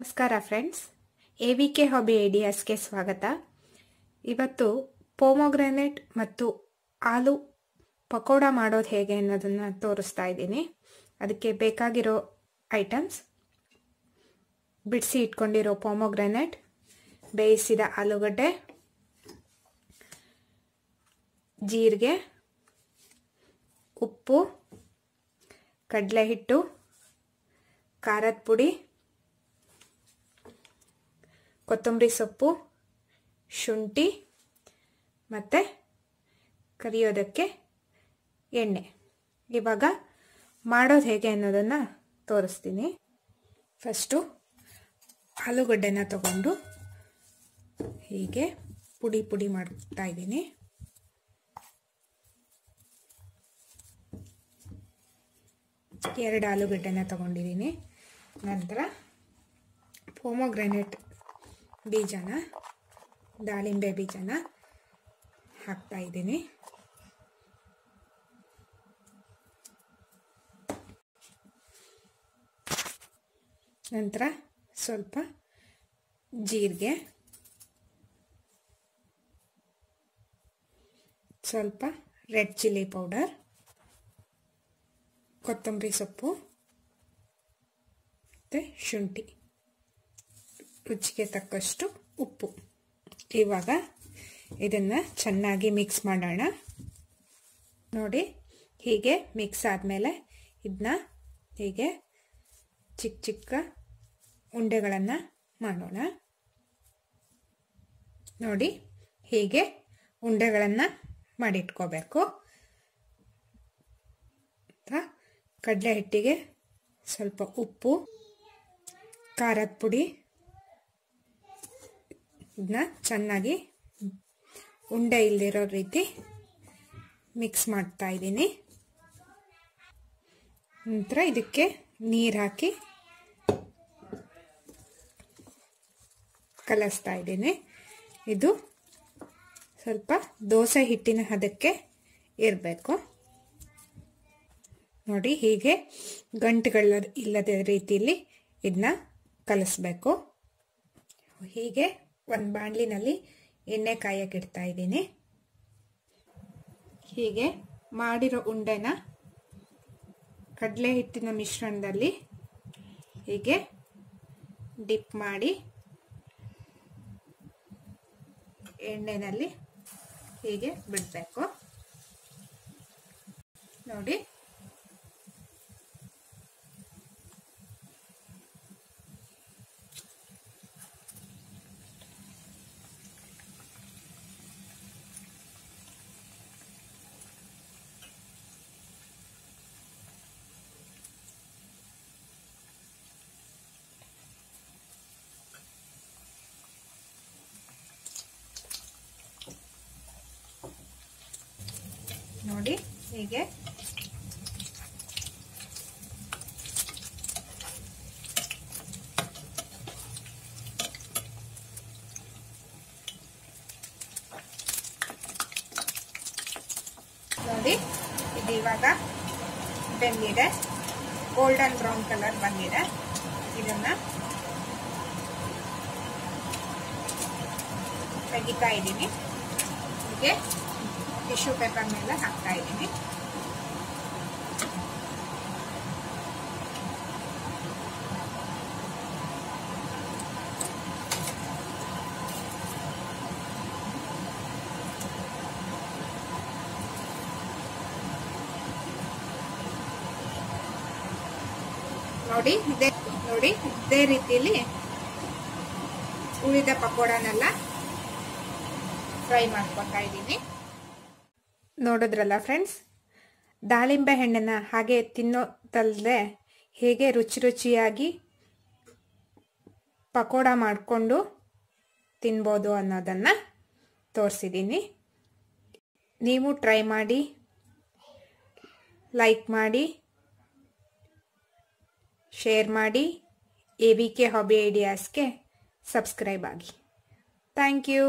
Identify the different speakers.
Speaker 1: ನಮಸ್ಕಾರ friends, AVK hobby ಐಡಿಯಾಸ್ಗೆ ಸ್ವಾಗತ. ಇವತ್ತು ಪೊಮೊಗ್ರಾನೇಟ್ ಮತ್ತು ಆಲೂ ಪಕೋಡ ಮಾಡೋದು ಹೇಗೆ ಅನ್ನೋದನ್ನು ತೋರಿಸ್ತಾ ಇದ್ದೀನಿ. ಅದಕ್ಕೆ ಬೇಕಾಗಿರೋ ಐಟಮ್ಸ್: ಬಿಡಿಸಿ ಇಟ್ಕೊಂಡಿರೋ ಪೊಮೊಗ್ರಾನೇಟ್, ಬೇಯಿಸಿದ ಆಲೂಗಡ್ಡೆ, ಜೀರಿಗೆ, ಉಪ್ಪು, ಕಡಲೆ ಹಿಟ್ಟು, ಖಾರದ ಪುಡಿ, ಕೊತ್ತಂಬರಿ ಸೊಪ್ಪು, ಶುಂಠಿ ಮತ್ತು ಕರಿಯೋದಕ್ಕೆ ಎಣ್ಣೆ. ಇವಾಗ ಮಾಡೋದು ಹೇಗೆ ಅನ್ನೋದನ್ನು ತೋರಿಸ್ತೀನಿ. ಫಸ್ಟು ಆಲೂಗಡ್ಡೆನ ತಗೊಂಡು ಹೀಗೆ ಪುಡಿ ಪುಡಿ ಮಾಡ್ತಾ ಇದ್ದೀನಿ. ಎರಡು ಆಲೂಗಡ್ಡೆನ ತಗೊಂಡಿದ್ದೀನಿ. ನಂತರ ಪೊಮೊಗ್ರಾನೇಟ್ ಬೀಜನ, ದಾಳಿಂಬೆ ಬೀಜನ ಹಾಕ್ತಾ ಇದ್ದೀನಿ. ನಂತರ ಸ್ವಲ್ಪ ಜೀರಿಗೆ, ಸ್ವಲ್ಪ ರೆಡ್ ಚಿಲ್ಲಿ ಪೌಡರ್, ಕೊತ್ತಂಬರಿ ಸೊಪ್ಪು ಮತ್ತು ಶುಂಠಿ, ರುಚಿಗೆ ತಕ್ಕಷ್ಟು ಉಪ್ಪು. ಇವಾಗ ಇದನ್ನು ಚೆನ್ನಾಗಿ ಮಿಕ್ಸ್ ಮಾಡೋಣ. ನೋಡಿ, ಹೀಗೆ ಮಿಕ್ಸ್ ಆದಮೇಲೆ ಇದನ್ನ ಹೀಗೆ ಚಿಕ್ಕ ಚಿಕ್ಕ ಉಂಡೆಗಳನ್ನು ಮಾಡೋಣ. ನೋಡಿ, ಹೀಗೆ ಉಂಡೆಗಳನ್ನು ಮಾಡಿಟ್ಕೋಬೇಕು. ಕಡಲೆ ಹಿಟ್ಟಿಗೆ ಸ್ವಲ್ಪ ಉಪ್ಪು, ಖಾರದ ಪುಡಿ, ಇದನ್ನ ಚೆನ್ನಾಗಿ ಉಂಡೆ ಇಲ್ದಿರೋ ರೀತಿ ಮಿಕ್ಸ್ ಮಾಡ್ತಾ ಇದ್ದೀನಿ. ನಂತರ ಇದಕ್ಕೆ ನೀರು ಹಾಕಿ ಕಲಿಸ್ತಾ ಇದ್ದೀನಿ. ಇದು ಸ್ವಲ್ಪ ದೋಸೆ ಹಿಟ್ಟಿನ ಹದಕ್ಕೆ ಇರಬೇಕು. ನೋಡಿ, ಹೀಗೆ ಗಂಟುಗಳ ಇಲ್ಲದ ರೀತಿಯಲ್ಲಿ ಇದನ್ನ ಕಲಿಸ್ಬೇಕು. ಹೀಗೆ ಒಂದು ಬಾಣಲಿನಲ್ಲಿ ಎಣ್ಣೆ ಕಾಯಕ್ಕೆ ಇಡ್ತಾ ಇದ್ದೀನಿ. ಹೀಗೆ ಮಾಡಿರೋ ಉಂಡೆನ ಕಡಲೆ ಹಿಟ್ಟಿನ ಮಿಶ್ರಣದಲ್ಲಿ ಹೀಗೆ ಡಿಪ್ ಮಾಡಿ ಎಣ್ಣೆನಲ್ಲಿ ಹೀಗೆ ಬಿಡಬೇಕು. ನೋಡಿ, ನೋಡಿ ಹೀಗೆ ನೋಡಿ, ಇದು ಇವಾಗ ಬೆಂದಿದೆ, ಗೋಲ್ಡನ್ ಬ್ರೌನ್ ಕಲರ್ ಬಂದಿದೆ. ಇದನ್ನ ತೆಗಿತಾ ಇದ್ದೀನಿ. ಹೀಗೆ ಟಿಶ್ಯೂ ಪೇಪರ್ ಮೇಲೆ ಹಾಕ್ತಾ ಇದ್ದೀನಿ. ನೋಡಿ, ಇದೇ ರೀತಿಯಲ್ಲಿ ಉಳಿದ ಪಕೋಡನೆಲ್ಲ ಫ್ರೈ ಮಾಡ್ಕೊತಾ ಇದ್ದೀನಿ. ನೋಡಿದ್ರಲ್ಲ ಫ್ರೆಂಡ್ಸ್, ದಾಳಿಂಬೆ ಹಣ್ಣನ್ನು ಹಾಗೆ ತಿನ್ನೋದಲ್ಲದೆ ಹೇಗೆ ರುಚಿ ರುಚಿಯಾಗಿ ಪಕೋಡ ಮಾಡಿಕೊಂಡು ತಿನ್ಬೋದು ಅನ್ನೋದನ್ನು ತೋರಿಸಿದ್ದೀನಿ. ನೀವು ಟ್ರೈ ಮಾಡಿ, ಲೈಕ್ ಮಾಡಿ, ಶೇರ್ ಮಾಡಿ. AVK ಹಾಬಿ ಐಡಿಯಾಸ್ಗೆ ಸಬ್ಸ್ಕ್ರೈಬ್ ಆಗಿ. Thank you.